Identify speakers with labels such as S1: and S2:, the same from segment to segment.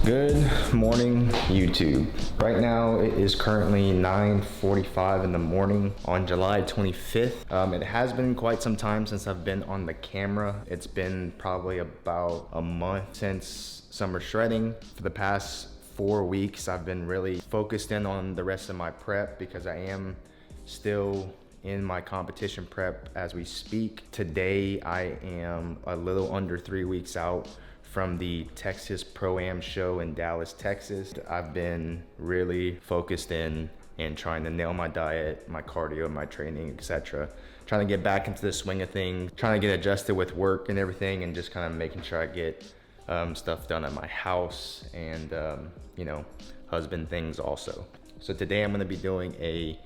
S1: Good morning, YouTube. Right now it is currently 9:45 in the morning on July 25th. It has been quite some time since I've been on the camera. It's been probably about a month since summer shredding. For the past 4 weeks, I've been really focused in on the rest of my prep because I am still in my competition prep as we speak. Today, I am a little under 3 weeks out from the Texas Pro-Am show in Dallas, Texas. I've been really focused in and trying to nail my diet, my cardio, my training, etc. Trying to get back into the swing of things, trying to get adjusted with work and everything, and just kind of making sure I get stuff done at my house and husband things also. So today I'm gonna be doing a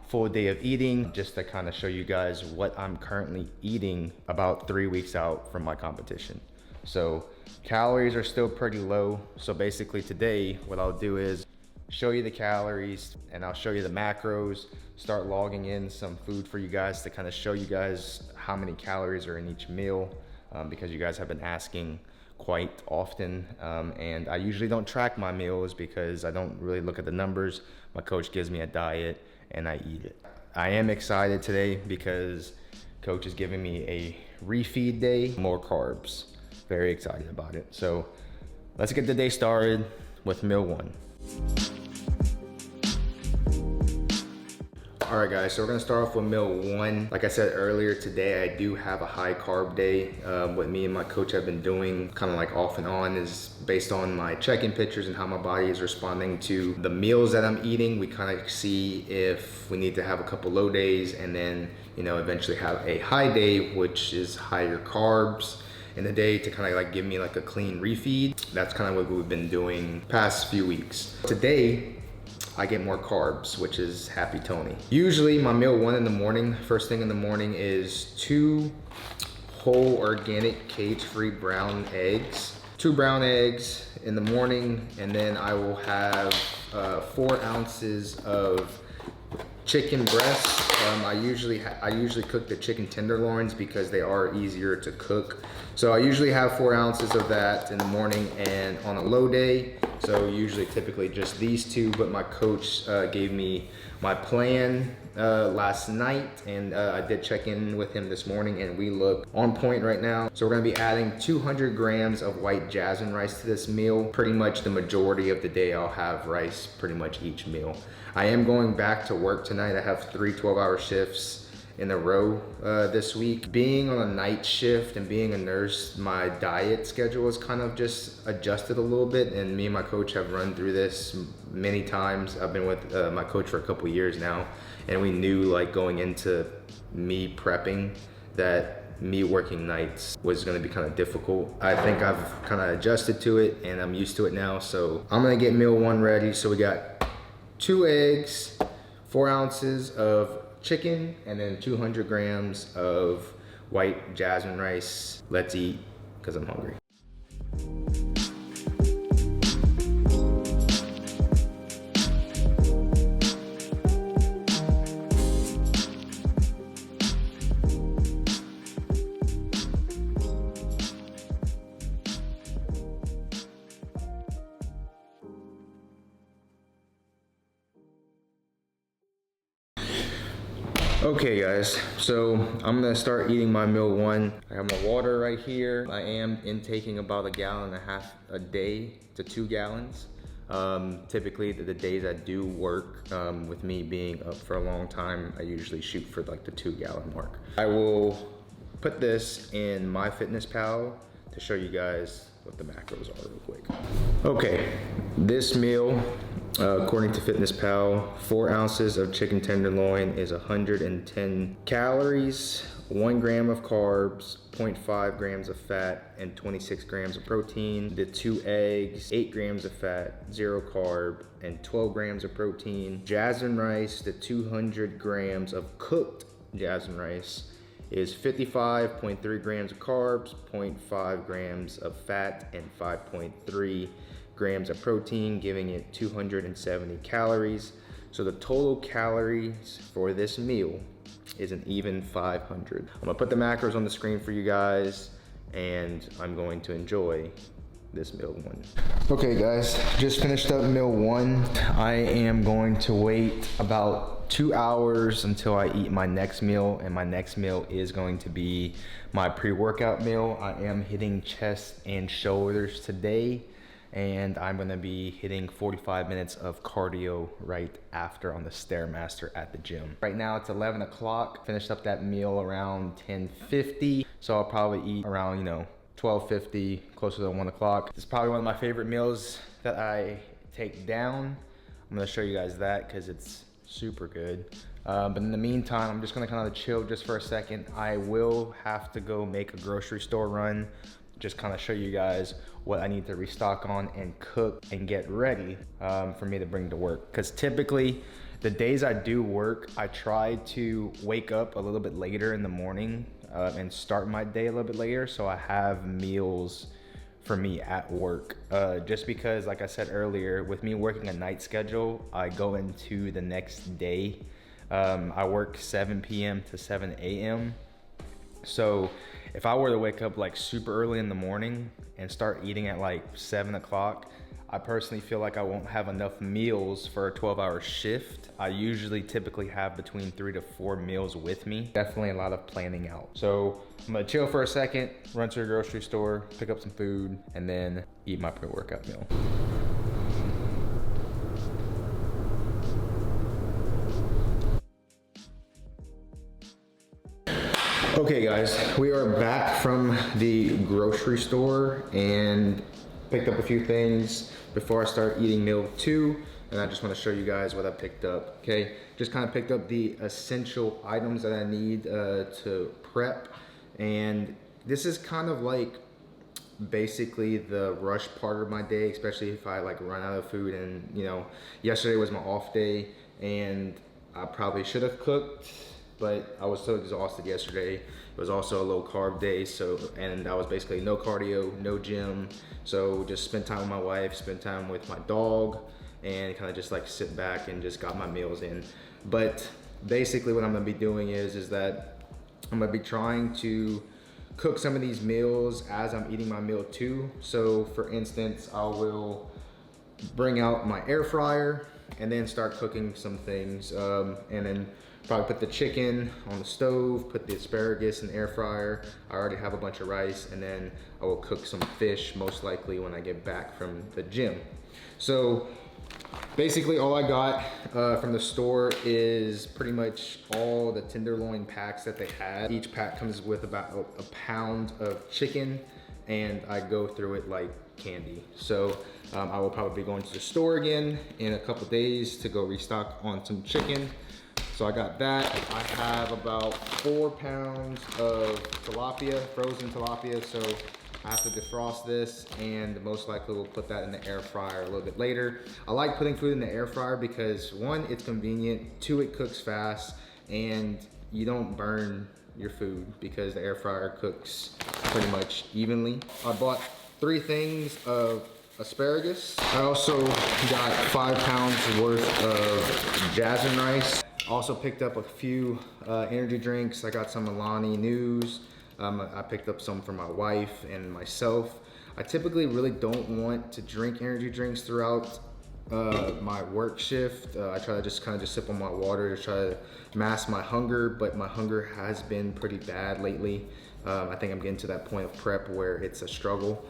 S1: full day of eating just to kind of show you guys what I'm currently eating about 3 weeks out from my competition. So calories are still pretty low. So basically today, what I'll do is show you the calories and I'll show you the macros, start logging in some food for you guys to kind of show you guys how many calories are in each meal because you guys have been asking quite often. And I usually don't track my meals because I don't really look at the numbers. My coach gives me a diet and I eat it. I am excited today because coach is giving me a refeed day, more carbs. Very excited about it. So let's get the day started with meal one. All right guys, so we're gonna start off with meal one. Like I said earlier, today I do have a high carb day. What me and my coach have been doing kind of like off and on is based on my check-in pictures and how my body is responding to the meals that I'm eating. We kind of see if we need to have a couple low days and then eventually have a high day, which is higher carbs in the day to kind of like give me like a clean refeed. That's kind of what we've been doing past few weeks. Today, I get more carbs, which is happy Tony. Usually my meal one in the morning, first thing in the morning is 2 whole organic cage-free brown eggs. 2 brown eggs in the morning, and then I will have 4 ounces of chicken breasts. I usually cook the chicken tenderloins because they are easier to cook. So I usually have 4 ounces of that in the morning and on a low day. So usually typically just these 2, but my coach gave me my plan last night and I did check in with him this morning and we look on point right now. So we're gonna be adding 200 grams of white jasmine rice to this meal. Pretty much the majority of the day I'll have rice pretty much each meal. I am going back to work tonight. I have 3 12-hour shifts in a row this week. Being on a night shift and being a nurse, my diet schedule is kind of just adjusted a little bit, and me and my coach have run through this many times. I've been with my coach for a couple years now, and we knew like going into me prepping that me working nights was gonna be kind of difficult. I think I've kind of adjusted to it and I'm used to it now. So I'm gonna get meal one ready. So we got 2 eggs, 4 ounces of chicken, and then 200 grams of white jasmine rice. Let's eat, because I'm hungry. Okay guys, so I'm gonna start eating my meal one. I have my water right here. I am intaking about 1.5 gallons a day to 2 gallons. Typically the days I do work, with me being up for a long time, I usually shoot for like the 2 gallon mark. I will put this in MyFitnessPal to show you guys what the macros are real quick. Okay, this meal, according to FitnessPal, 4 ounces of chicken tenderloin is 110 calories, 1 gram of carbs, 0.5 grams of fat, and 26 grams of protein. The 2 eggs, 8 grams of fat, 0 carb, and 12 grams of protein. Jasmine rice, the 200 grams of cooked jasmine rice is 55.3 grams of carbs, 0.5 grams of fat, and 5.3 grams of protein, giving it 270 calories. So the total calories for this meal is an even 500. I'm gonna put the macros on the screen for you guys, and I'm going to enjoy this meal one. Okay guys, just finished up meal one. I am going to wait about 2 hours until I eat my next meal, and my next meal is going to be my pre-workout meal. I am hitting chest and shoulders today, and I'm gonna be hitting 45 minutes of cardio right after on the Stairmaster at the gym. Right now it's 11 o'clock, finished up that meal around 10:50, so I'll probably eat around, 12:50, closer to 1 o'clock. It's probably one of my favorite meals that I take down. I'm gonna show you guys that because it's super good. But in the meantime, I'm just gonna kind of chill just for a second. I will have to go make a grocery store run, just kind of show you guys what I need to restock on and cook and get ready for me to bring to work. Because typically, the days I do work, I try to wake up a little bit later in the morning and start my day a little bit later, so I have meals for me at work. Just because, like I said earlier, with me working a night schedule, I go into the next day. I work 7 p.m. to 7 a.m. So if I were to wake up like super early in the morning and start eating at like 7 o'clock, I personally feel like I won't have enough meals for a 12-hour shift. I usually typically have between 3 to 4 meals with me. Definitely a lot of planning out. So I'm gonna chill for a second, run to the grocery store, pick up some food, and then eat my pre-workout meal. Okay guys, we are back from the grocery store and picked up a few things before I start eating meal two, and I just want to show you guys what I picked up. Okay, just kind of picked up the essential items that I need to prep, and this is kind of like basically the rush part of my day, especially if I like run out of food. And yesterday was my off day and I probably should have cooked, but I was so exhausted yesterday. It was also a low carb day, and I was basically no cardio, no gym. So just spent time with my wife, spent time with my dog, and kind of just like sit back and just got my meals in. But basically what I'm gonna be doing is that I'm gonna be trying to cook some of these meals as I'm eating my meal too. So for instance, I will bring out my air fryer and then start cooking some things, and then probably put the chicken on the stove, put the asparagus in the air fryer. I already have a bunch of rice, and then I will cook some fish most likely when I get back from the gym. So basically all I got from the store is pretty much all the tenderloin packs that they had. Each pack comes with about a pound of chicken, and I go through it like candy. So I will probably be going to the store again in a couple days to go restock on some chicken. So I got that. I have about 4 pounds of tilapia, frozen tilapia. So I have to defrost this, and most likely we'll put that in the air fryer a little bit later. I like putting food in the air fryer because 1, it's convenient, 2, it cooks fast, and you don't burn your food because the air fryer cooks pretty much evenly. I bought 3 things of asparagus. I also got 5 pounds worth of jasmine rice. Also picked up a few energy drinks. I got some Alani News. I picked up some for my wife and myself. I typically really don't want to drink energy drinks throughout my work shift. I try to just kind of just sip on my water to try to mask my hunger, but my hunger has been pretty bad lately. I think I'm getting to that point of prep where it's a struggle.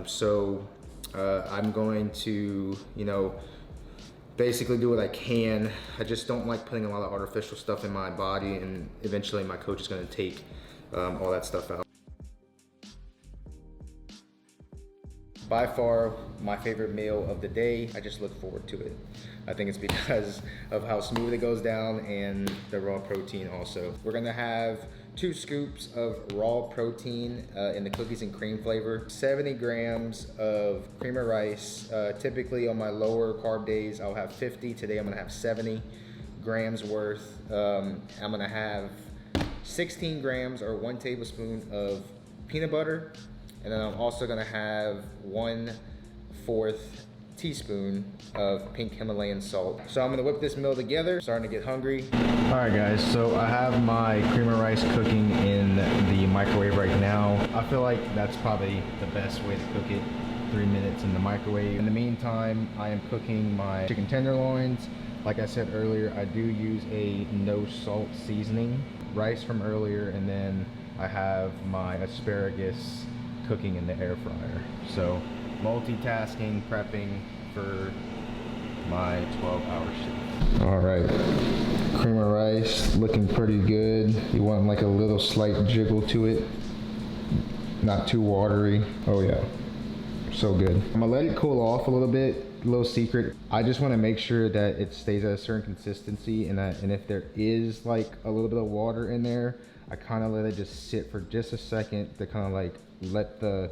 S1: So I'm going to, basically do what I can. I just don't like putting a lot of artificial stuff in my body, and eventually my coach is gonna take all that stuff out. By far my favorite meal of the day. I just look forward to it. I think it's because of how smooth it goes down and the raw protein also. We're gonna have 2 scoops of raw protein in the cookies and cream flavor, 70 grams of cream of rice. Typically on my lower carb days, I'll have 50. Today I'm gonna have 70 grams worth. I'm gonna have 16 grams or 1 tablespoon of peanut butter. And then I'm also gonna have 1/4 teaspoon of pink Himalayan salt. So I'm gonna whip this meal together. Starting to get hungry. All right guys, so I have my cream of rice cooking in the microwave right now. I feel like that's probably the best way to cook it. 3 minutes in the microwave. In the meantime, I am cooking my chicken tenderloins. Like I said earlier, I do use a no salt seasoning, rice from earlier, and then I have my asparagus cooking in the air fryer. So multitasking, prepping for my 12-hour shift. All right, cream of rice looking pretty good. You want like a little slight jiggle to it, not too watery. Oh yeah, so good. I'm gonna let it cool off a little bit. A little secret, I just want to make sure that it stays at a certain consistency, and if there is like a little bit of water in there, I kind of let it just sit for just a second to kind of like let the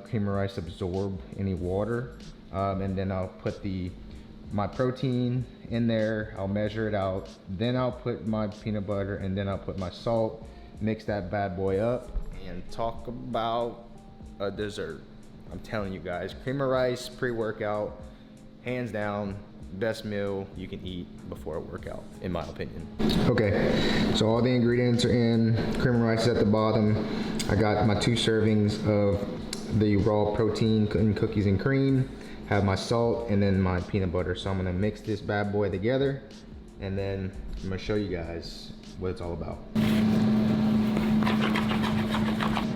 S1: cream of rice absorb any water, and then I'll put my protein in there, I'll measure it out, then I'll put my peanut butter, and then I'll put my salt, mix that bad boy up, and talk about a dessert. I'm telling you guys, cream of rice pre-workout, hands down, best meal you can eat before a workout, in my opinion. Okay, so all the ingredients are in. Cream of rice is at the bottom. I got my 2 servings of the raw protein and cookies and cream, have my salt, and then my peanut butter. So I'm gonna mix this bad boy together, and then I'm gonna show you guys what it's all about.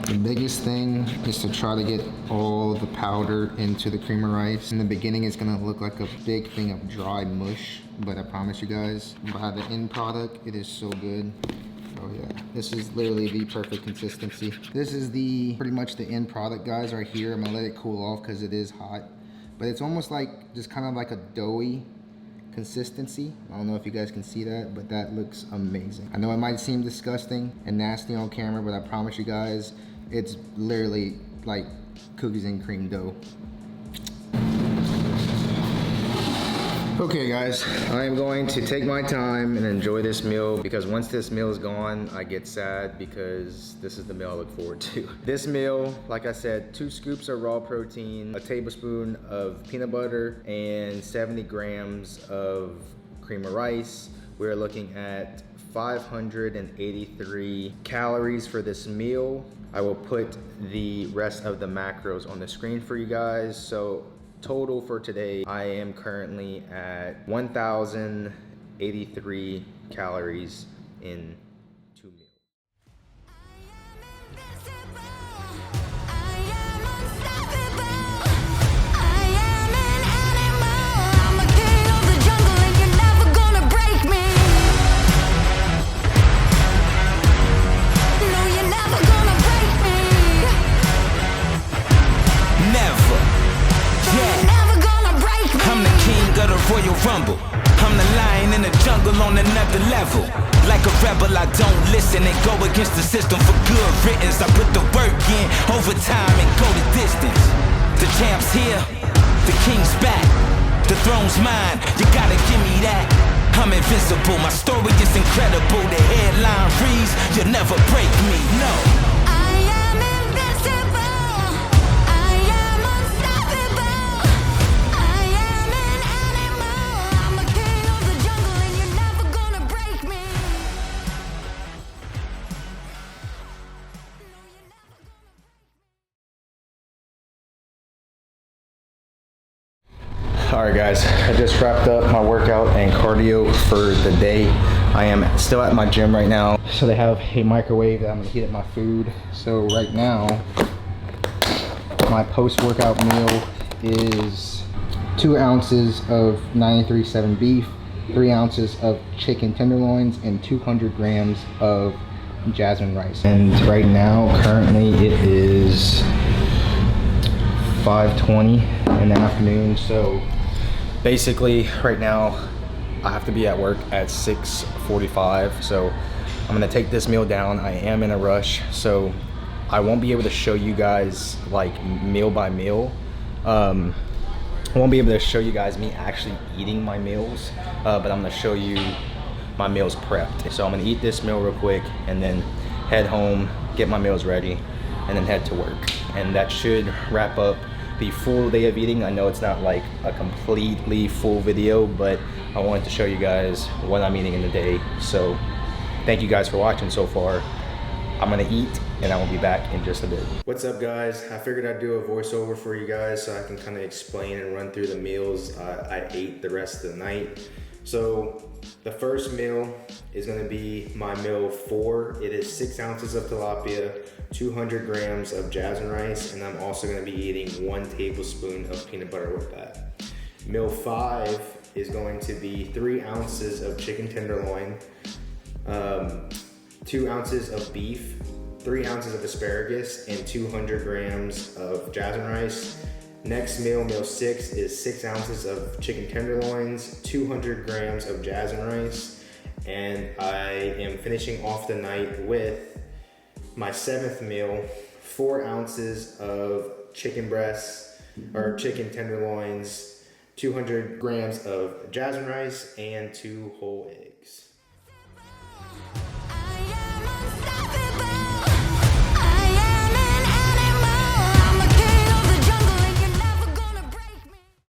S1: The biggest thing is to try to get all the powder into the cream of rice. In the beginning, it's gonna look like a big thing of dry mush, but I promise you guys, by the end product, it is so good. Oh yeah, this is literally the perfect consistency. This is pretty much the end product, guys, right here. I'm gonna let it cool off because it is hot, but it's almost like, just kind of like a doughy consistency. I don't know if you guys can see that, but that looks amazing. I know it might seem disgusting and nasty on camera, but I promise you guys, it's literally like cookies and cream dough. Okay guys, I am going to take my time and enjoy this meal, because once this meal is gone, I get sad, because this is the meal I look forward to. This meal, like I said, 2 scoops of raw protein, a tablespoon of peanut butter, and 70 grams of cream of rice. We're looking at 583 calories for this meal. I will put the rest of the macros on the screen for you guys. So total for today, I am currently at 1,083 calories in 2 meals.
S2: Royal Rumble. I'm the lion in the jungle on another level. Like a rebel, I don't listen and go against the system for good riddance. I put the work in, overtime, and go the distance. The champ's here, the king's back, the throne's mine, you gotta give me that. I'm invincible, my story is incredible. The headline reads, you'll never break me, no.
S1: All right guys, I just wrapped up my workout and cardio for the day. I am still at my gym right now. So they have a microwave that I'm gonna heat up my food. So right now, my post-workout meal is 2 ounces of 93.7 beef, 3 ounces of chicken tenderloins, and 200 grams of jasmine rice. And right now, currently it is 5:20 in the afternoon. So basically right now I have to be at work at 6:45. So I'm gonna take this meal down. I am in a rush, so I won't be able to show you guys like meal by meal. I won't be able to show you guys me actually eating my meals, but I'm gonna show you my meals prepped. So I'm gonna eat this meal real quick and then head home, get my meals ready, and then head to work. And that should wrap up the full day of eating. I know it's not like a completely full video, but I wanted to show you guys what I'm eating in the day. So thank you guys for watching so far. I'm gonna eat and I will be back in just a bit. What's up guys? I figured I'd do a voiceover for you guys so I can kind of explain and run through the meals I ate the rest of the night. So the first meal is gonna be my meal 4. It is 6 ounces of tilapia, 200 grams of jasmine rice, and I'm also gonna be eating 1 tablespoon of peanut butter with that. Meal 5 is going to be 3 ounces of chicken tenderloin, 2 ounces of beef, 3 ounces of asparagus, and 200 grams of jasmine rice. Next meal, meal 6, is 6 ounces of chicken tenderloins, 200 grams of jasmine rice, and I am finishing off the night with my 7th meal, 4 ounces of chicken breasts, or chicken tenderloins, 200 grams of jasmine rice, and 2 whole eggs.